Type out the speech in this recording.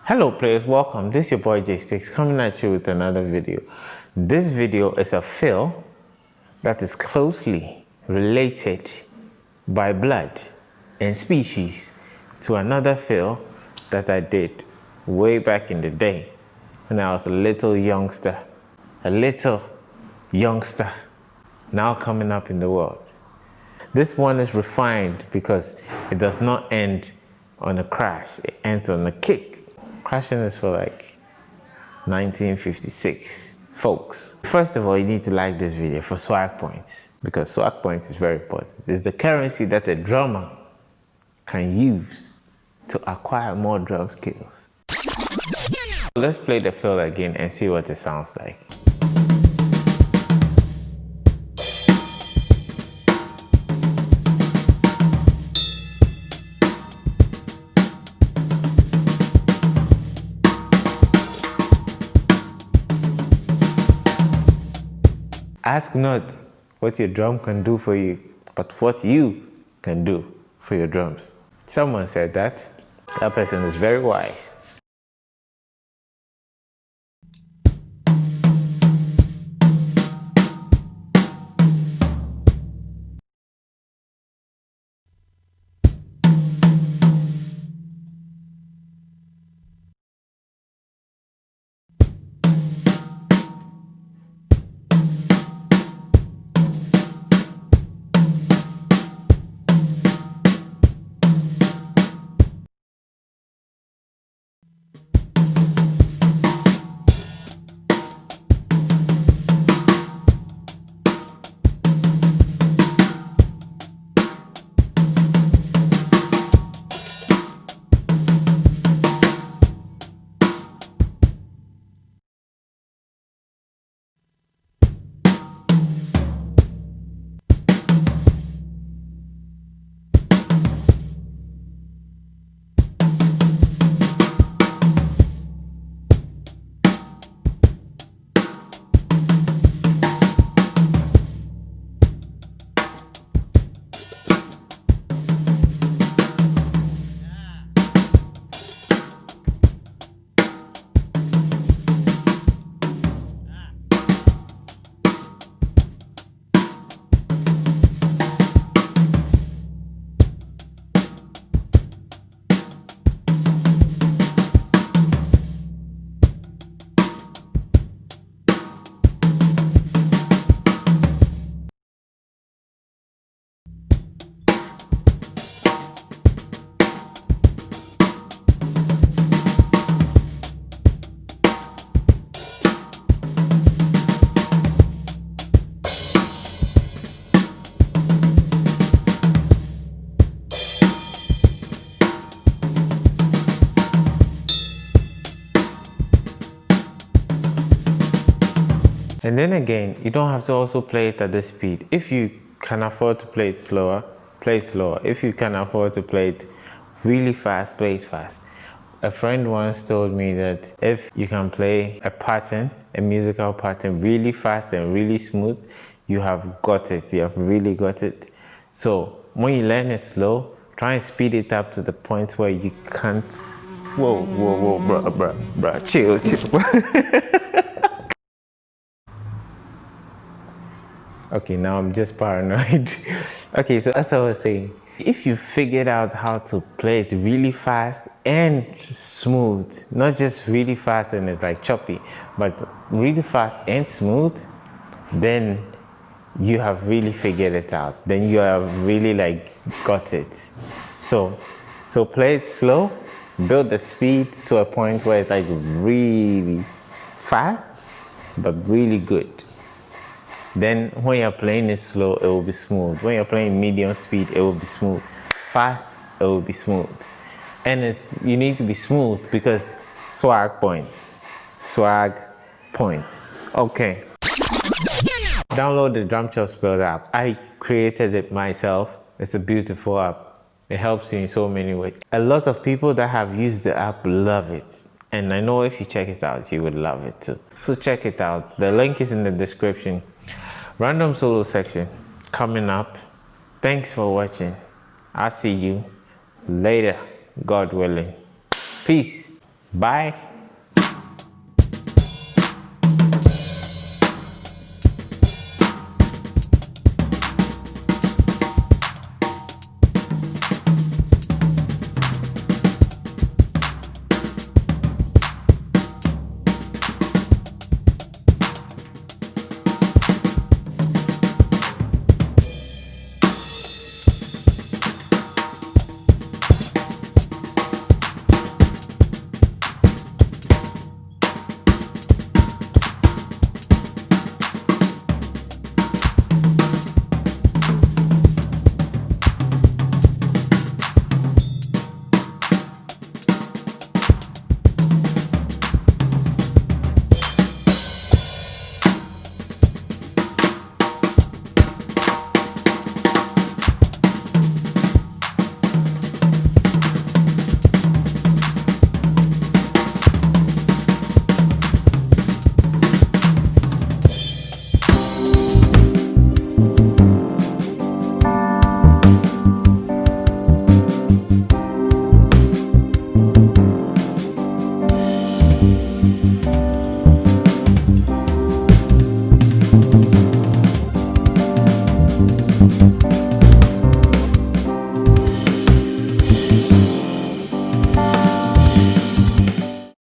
Hello players, welcome. This is your boy Jaystiqs coming at you with another video. This video is a fill that is closely related by blood and species to another fill that I did way back in the day when I was a little youngster now coming up in the world. This one is refined because it does not end on a crash, it ends on a kick. Crashing is for like 1956 folks. First of all, you need to like this video for swag points, because swag points is very important. It's the currency that a drummer can use to acquire more drum skills. Let's play the fill again and see what it sounds like. Ask not what your drum can do for you, but what you can do for your drums. Someone said that. That person is very wise. And then again, you don't have to also play it at this speed. If you can afford to play it slower, play it slower. If you can afford to play it really fast, play it fast. A friend once told me that if you can play a pattern, a musical pattern, really fast and really smooth, you have got it. You have really got it. So when you learn it slow, try and speed it up to the point where you can't. Whoa, bruh, chill. Okay, now I'm just paranoid. Okay, so that's what I was saying. If you figured out how to play it really fast and smooth, not just really fast and it's like choppy, but really fast and smooth, then you have really figured it out. Then you have really like got it. So play it slow, build the speed to a point where it's like really fast, but really good. Then when you're playing it slow, it will be smooth. When you're playing medium speed, it will be smooth. Fast, it will be smooth. And you need to be smooth because swag points. Okay. Download the Drum Chops Build app. I created it myself. It's a beautiful app. It helps you in so many ways. A lot of people that have used the app love it. And I know if you check it out, you would love it too. So check it out. The link is in the description. Random solo section coming up. Thanks for watching. I'll see you later, God willing. Peace. Bye.